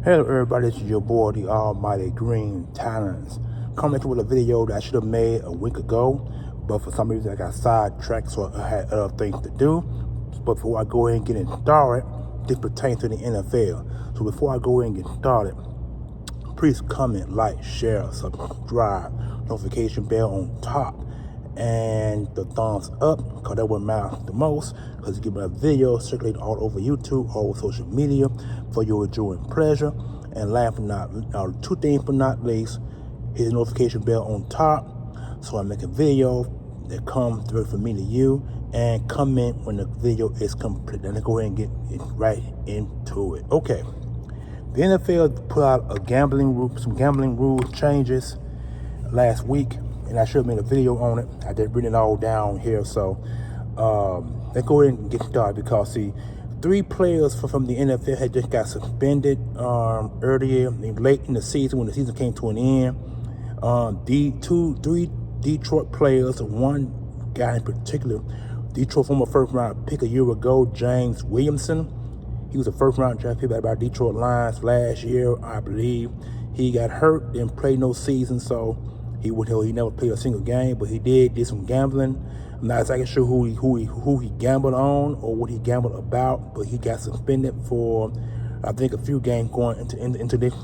Hello everybody, this is your boy, the almighty Green Talents. Coming to with a video that I should have made a week ago, but for some reason I got sidetracked, so I had other things to do. But before I go ahead and get started, this pertains to the NFL. So before I go ahead and get started, please comment, like, share, subscribe, notification bell on top, and the thumbs up, because that would matter the most, because you get my video circulated all over YouTube, all over social media for your enjoying pleasure. And last but not two things but not least, hit the notification bell on top so I make a video that comes through from me to you, and comment when the video is complete. Then go ahead and get right into it. Okay. The NFL put out some gambling rules changes last week, and I should have made a video on it. I did bring it all down here, so let's go ahead and get started. Because see, 3 players from the NFL had just got suspended earlier, late in the season, when the season came to an end. Three Detroit players, one guy in particular, Detroit former first-round pick a year ago, James Williamson. He was a first-round draft pick by Detroit Lions last year, I believe. He got hurt, didn't play no season, so he never played a single game. But he did some gambling. I'm not exactly sure who he gambled on or what he gambled about, but he got suspended for, I think, a few games going into this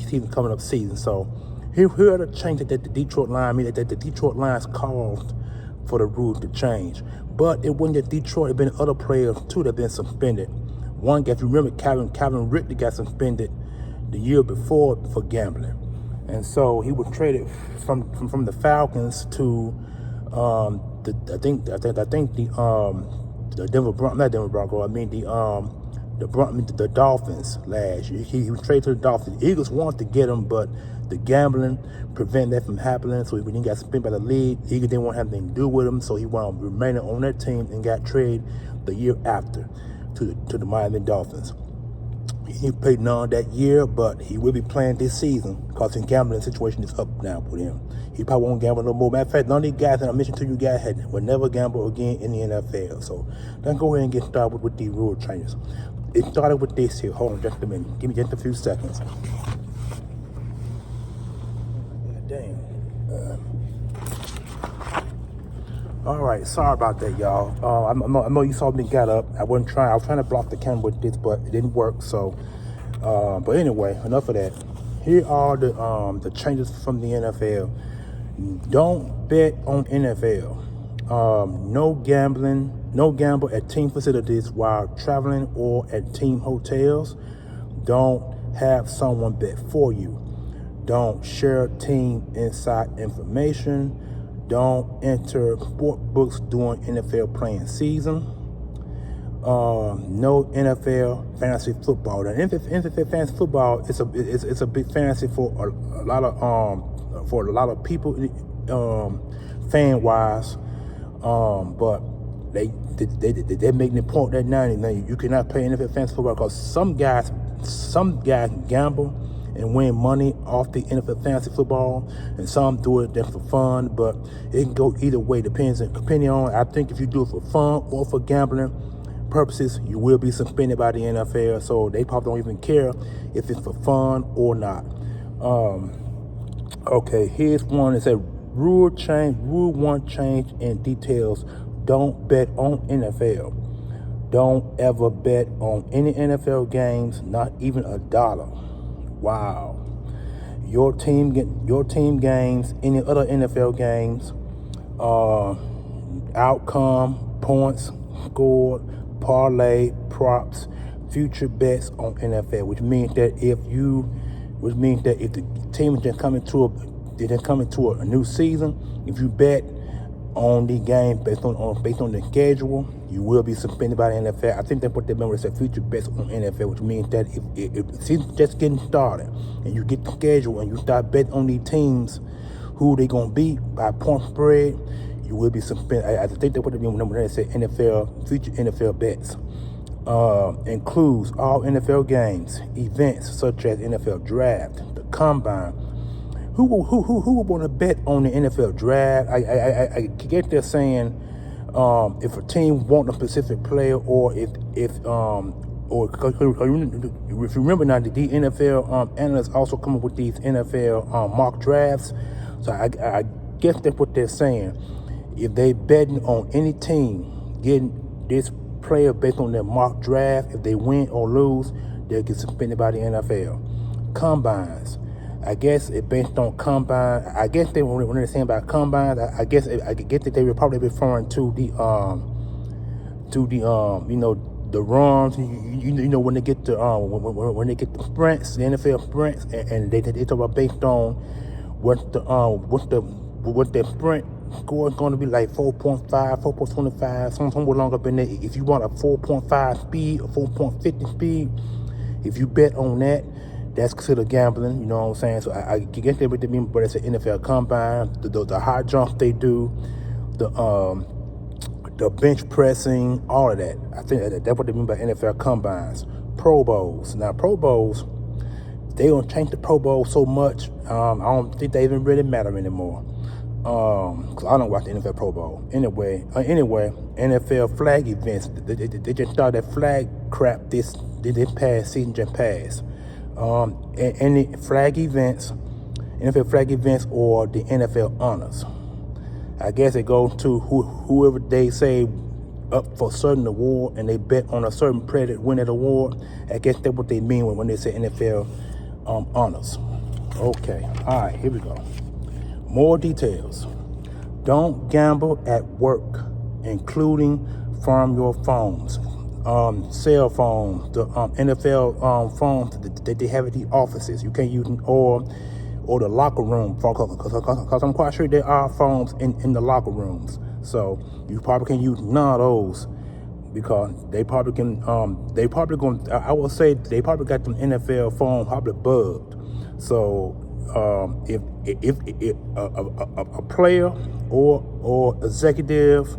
season, coming up season. So here are the changes that the Detroit Lions caused for the rules to change. But it wasn't just Detroit; it been other players too that have been suspended. One guy, if you remember, Calvin Ridley got suspended the year before for gambling, and so he was traded from the Falcons to the Dolphins last year. He was traded to the Dolphins. The Eagles wanted to get him, but the gambling prevented that from happening. So when he got suspended by the league, the Eagles didn't want to have anything to do with him, so he wound up remaining on that team and got traded the year after to the Miami Dolphins. He played none that year, but he will be playing this season because his gambling situation is up now with him. He probably won't gamble no more. Matter of fact, none of these guys that I mentioned to you guys will never gamble again in the NFL. So let's go ahead and get started with these rule changes. It started with this here. Hold on just a minute. Give me just a few seconds. Dang. All right, sorry about that, y'all. I know you saw me got up. I was trying to block the camera with this, but it didn't work. So, but anyway, enough of that. Here are the changes from the NFL. Don't bet on NFL. No gamble at team facilities while traveling or at team hotels. Don't have someone bet for you. Don't share team inside information. Don't enter sport books during NFL playing season. No NFL fantasy football. And NFL fantasy football it's a big fantasy for a lot of people, fan wise. But they're making the point that now you cannot play NFL fantasy football because some guys gamble and win money off the NFL fantasy football, and some do it just for fun. But it can go either way, depending on. I think if you do it for fun or for gambling purposes, you will be suspended by the NFL. So they probably don't even care if it's for fun or not. Okay, here's one. It said rule 1 change in details. Don't bet on NFL. Don't ever bet on any NFL games, not even $1. Wow. Your team games, any other NFL games, outcome, points scored, parlay, props, future bets on NFL, which means that if the team is just coming to a new season, if you bet on the game based on the schedule, you will be suspended by the NFL. I think that's what they meant when they said future bets on NFL, which means that if the season's just getting started and you get the schedule and you start betting on these teams who they gonna beat by point spread, you will be suspended. I think that's what they mean when they say future NFL bets. Includes all NFL games, events such as NFL Draft, the Combine. Who would want to bet on the NFL Draft? I get they're saying if a team want a specific player, or if or if you remember now, the NFL analysts also come up with these NFL mock drafts. So I guess that's what they're saying. If they betting on any team getting this player based on their mock draft, if they win or lose, they'll get suspended by the NFL. Combines. I guess it based on combine. I guess when they're saying about combines, I guess that they were probably referring to the the runs. You know when they get the when they get the sprints, the NFL sprints, and they talk about based on what their sprint score is going to be, like 4.5, 4.25, somewhere along up in there. If you want a 4.5 speed or 4.50 speed, if you bet on that, that's considered gambling. You know what I'm saying? So I guess they mean, but it's an NFL combine. The high jumps they do, the bench pressing, all of that. I think that's what they mean by NFL combines. Pro Bowls. Now, Pro Bowls, they don't change the Pro Bowl so much. I don't think they even really matter anymore. Cause I don't watch the NFL Pro Bowl. Anyway, NFL flag events. They just started that flag crap this past season just passed. Any flag events, NFL flag events, or the NFL honors. I guess it goes to whoever they say up for a certain award, and they bet on a certain player to win that award. I guess that's what they mean when they say NFL honors. Okay, all right, here we go. More details. Don't gamble at work, including from your phones. Cell phones, the NFL phones that they have at the offices. You can't use them, or the locker room phone, because I'm quite sure there are phones in the locker rooms. So you probably can use none of those, because they probably can. I would say they probably got them NFL phone probably bugged. So if a player or executive,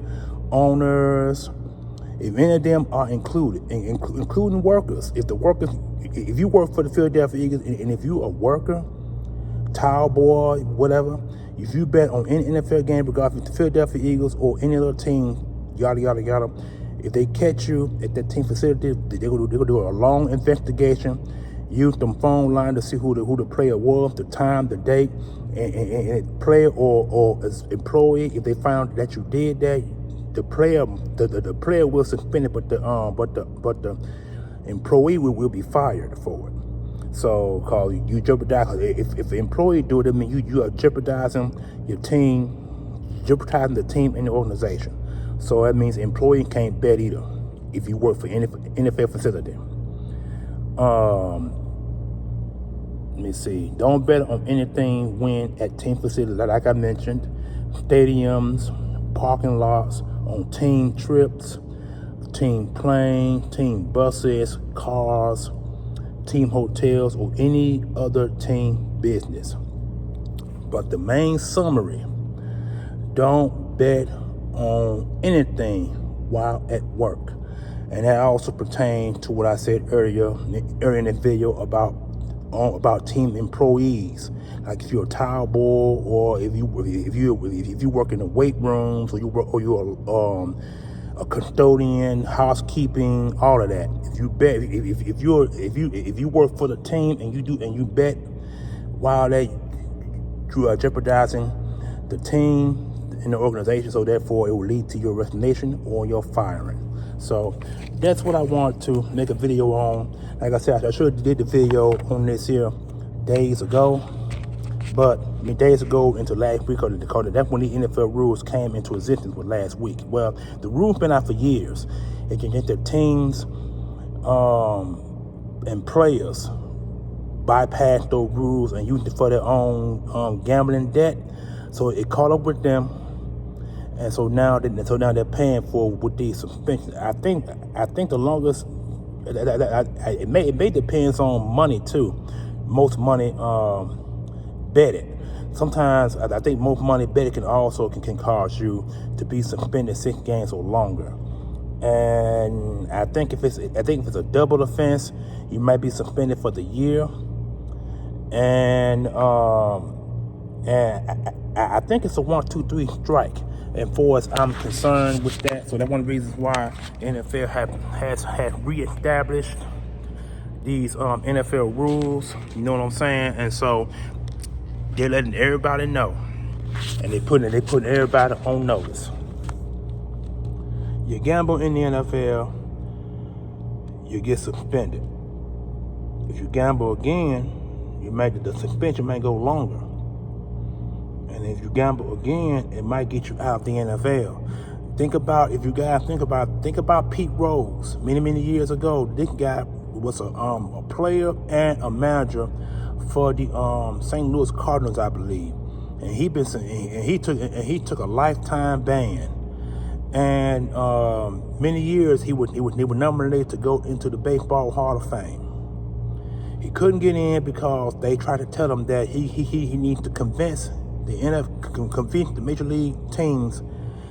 owners, if any of them are included, including workers, if you work for the Philadelphia Eagles, and if you a worker, towel boy, whatever, if you bet on any NFL game, regardless if it's the Philadelphia Eagles or any other team, yada yada yada, if they catch you at that team facility, they're gonna do a long investigation, use them phone line to see who the player was, the time, the date, and player or employee. If they found that you did that, the player will suspend it, but the employee will be fired for it. So, cause you jeopardize. If the employee do it, I mean you are jeopardizing your team, jeopardizing the team and the organization. So that means the employee can't bet either if you work for any NFL facility. Let me see. Don't bet on anything when at team facilities, like I mentioned, stadiums, parking lots, on team trips, team planes, team buses, cars, team hotels, or any other team business. But the main summary: don't bet on anything while at work. And that also pertains to what I said earlier in the video about team employees. Like if you're a towel boy, or if you work in the weight rooms, or you're a custodian, housekeeping, all of that. If you bet, if you work for the team and you bet while you are jeopardizing the team and the organization, so therefore it will lead to your resignation or your firing. So that's what I want to make a video on. Like I said, I should have did the video on this here days ago, but days ago into last week, because that's when the NFL rules came into existence, was last week. Well, the rules been out for years. It can get their teams and players bypass those rules and use it for their own gambling debt. So it caught up with them. And so now they're paying for with these suspensions. I think the longest, it may depends on money too. Most money betted. Sometimes I think most money betted can cause you to be suspended 6 games or longer. And I think if it's a double offense, you might be suspended for the year. And I think it's a 1, 2, 3 strike. And far as I'm concerned with that, so that's one of the reasons why the NFL has reestablished these NFL rules. You know what I'm saying? And so they're letting everybody know, and they putting everybody on notice. You gamble in the NFL, you get suspended. If you gamble again, the suspension may go longer. And if you gamble again, it might get you out of the NFL. Think about Pete Rose. Many years ago, this guy was a player and a manager for the St. Louis Cardinals, I believe. And he took a lifetime ban. And many years he would nominated to go into the Baseball Hall of Fame. He couldn't get in because they tried to tell him that he needs to convince the major league teams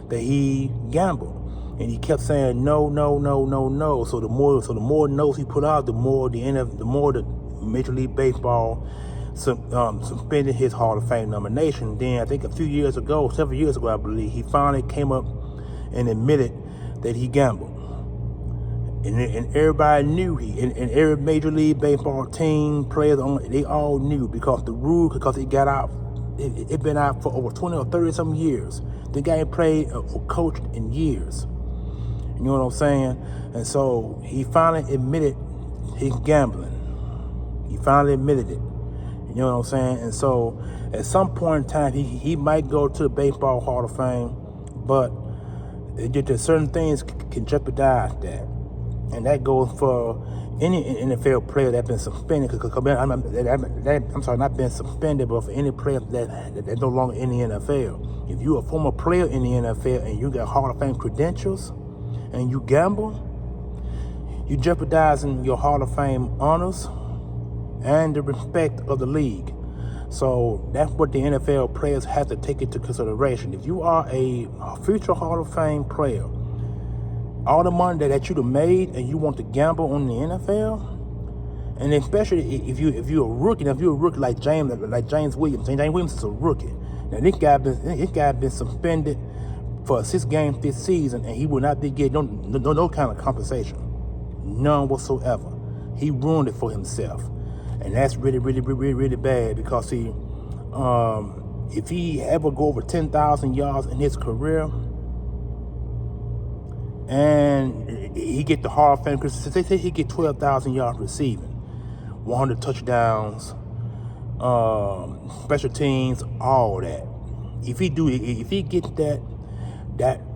that he gambled, and he kept saying no. So the more no's he put out, the more the Major League Baseball suspended his Hall of Fame nomination. Then I think several years ago, I believe, he finally came up and admitted that he gambled. And everybody knew and every Major League Baseball team, players, they all knew because it got out. It been out for over 20 or 30 some years. The guy ain't played or coached in years. You know what I'm saying? And so he finally admitted his gambling. He finally admitted it. You know what I'm saying? And so at some point in time, he might go to the Baseball Hall of Fame, but certain things can jeopardize that. And that goes for any NFL player that's been suspended. Not been suspended, but for any player that's no longer in the NFL. If you're a former player in the NFL and you got Hall of Fame credentials and you gamble, you're jeopardizing your Hall of Fame honors and the respect of the league. So that's what the NFL players have to take into consideration. If you are a future Hall of Fame player, all the money that you'd have made and you want to gamble on the NFL, and especially if you're a rookie, like James Williams. James Williams is a rookie. Now this guy been suspended for a 6-game this season, and he will not be getting no kind of compensation, none whatsoever. He ruined it for himself, and that's really bad because if he ever go over 10,000 yards in his career, and he get the Hall of Fame, because say he get 12,000 yards receiving, 100 touchdowns, special teams, all that. If he gets that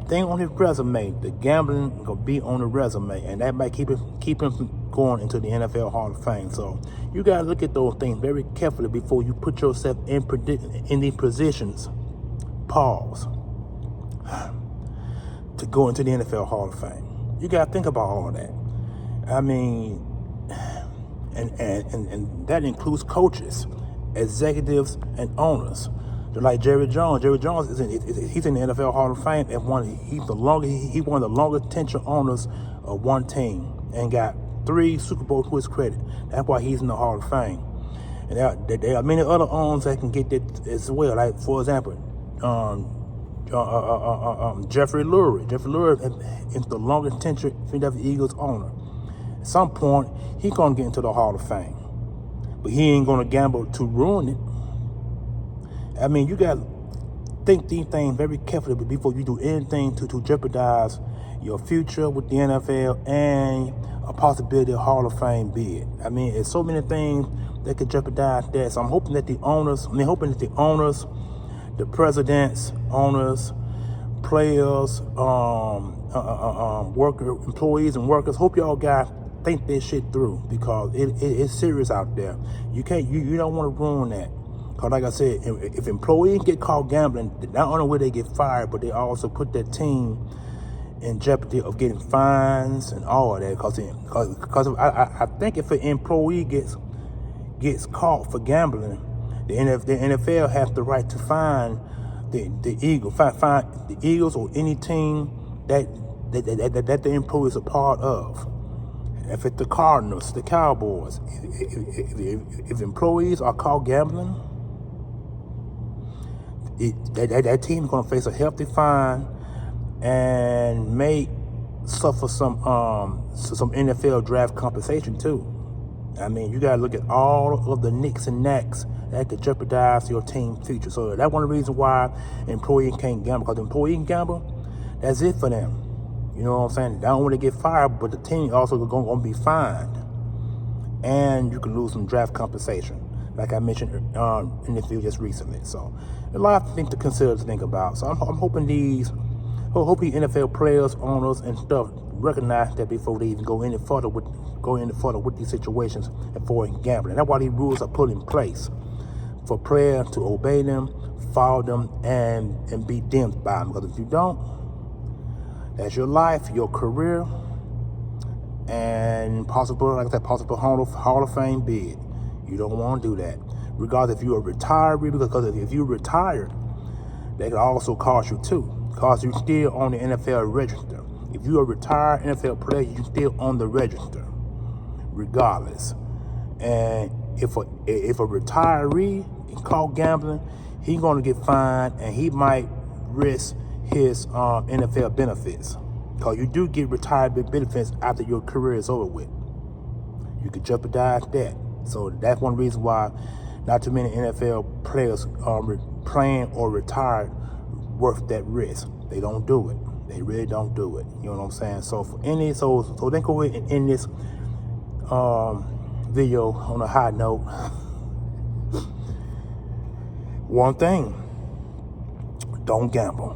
thing on his resume, the gambling gonna be on the resume, and that might keep him from going into the NFL Hall of Fame. So you gotta look at those things very carefully before you put yourself in these positions. Pause. To go into the NFL Hall of Fame. You gotta think about all that. I mean, and that includes coaches, executives, and owners. They're like Jerry Jones. Jerry Jones he's in the NFL Hall of Fame, and he's one of the longest tenure owners of one team, and got 3 Super Bowls to his credit. That's why he's in the Hall of Fame. And there are many other owners that can get that as well. Like, for example, Jeffrey Lurie. Jeffrey Lurie is the longest tenured Philadelphia Eagles owner. At some point, he's gonna get into the Hall of Fame, but he ain't gonna gamble to ruin it. I mean, you gotta think these things very carefully before you do anything to jeopardize your future with the NFL and a possibility of Hall of Fame bid. I mean, there's so many things that could jeopardize that. So I'm hoping that the owners, the presidents, owners, players, employees and workers, hope y'all guys think this shit through, because it's serious out there. You don't want to ruin that. Because like I said, if employees get caught gambling, not only will they get fired, but they also put that team in jeopardy of getting fines and all of that. Because I think if an employee gets caught for gambling, the NFL has the right to fine the Eagles or any team that the employees are part of. If it's the Cardinals, the Cowboys, if employees are caught gambling, that team is going to face a hefty fine and may suffer some NFL draft compensation too. I mean, you gotta look at all of the nicks and knacks that could jeopardize your team future. So that's one of the reasons why employee can't gamble, because the employee can gamble, that's it for them. You know what I'm saying? They don't want to get fired, but the team also going to be fined. And you can lose some draft compensation, like I mentioned in the field just recently. So a lot of things to consider, to think about. So I'm hoping these NFL players, owners, and stuff recognize that before they even go any further with these situations and for gambling. That's why these rules are put in place, for players to obey them, follow them, and be dimmed by them. Because if you don't, that's your life, your career, and possible, like I said, possible Hall of Fame bid. You don't want to do that. Regardless if you're a retiree, because if you're retired, that could also cost you too. Because you're still on the NFL register. If you're a retired NFL player, you're still on the register, regardless. And if a retiree is caught gambling, he's going to get fined, and he might risk his NFL benefits. Because you do get retirement benefits after your career is over with. You could jeopardize that. So that's one reason why not too many NFL players are playing or retired worth that risk. They don't do it. They really don't do it. You know what I'm saying? So so then go ahead and end this video on a high note. One thing, don't gamble.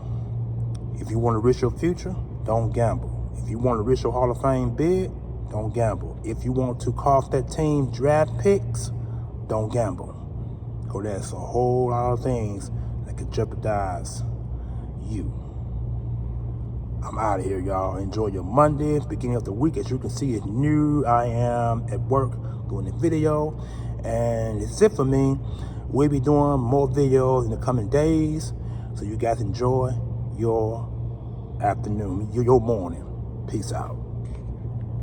If you want to risk your future, don't gamble. If you want to risk your Hall of Fame bid, don't gamble. If you want to cost that team draft picks, don't gamble. Because there's a whole lot of things that could jeopardize you. I'm out of here, y'all. Enjoy your Monday, beginning of the week. As you can see, it's new. I am at work doing the video, and it's it for me. We'll be doing more videos in the coming days, so you guys enjoy your afternoon, your morning. Peace out.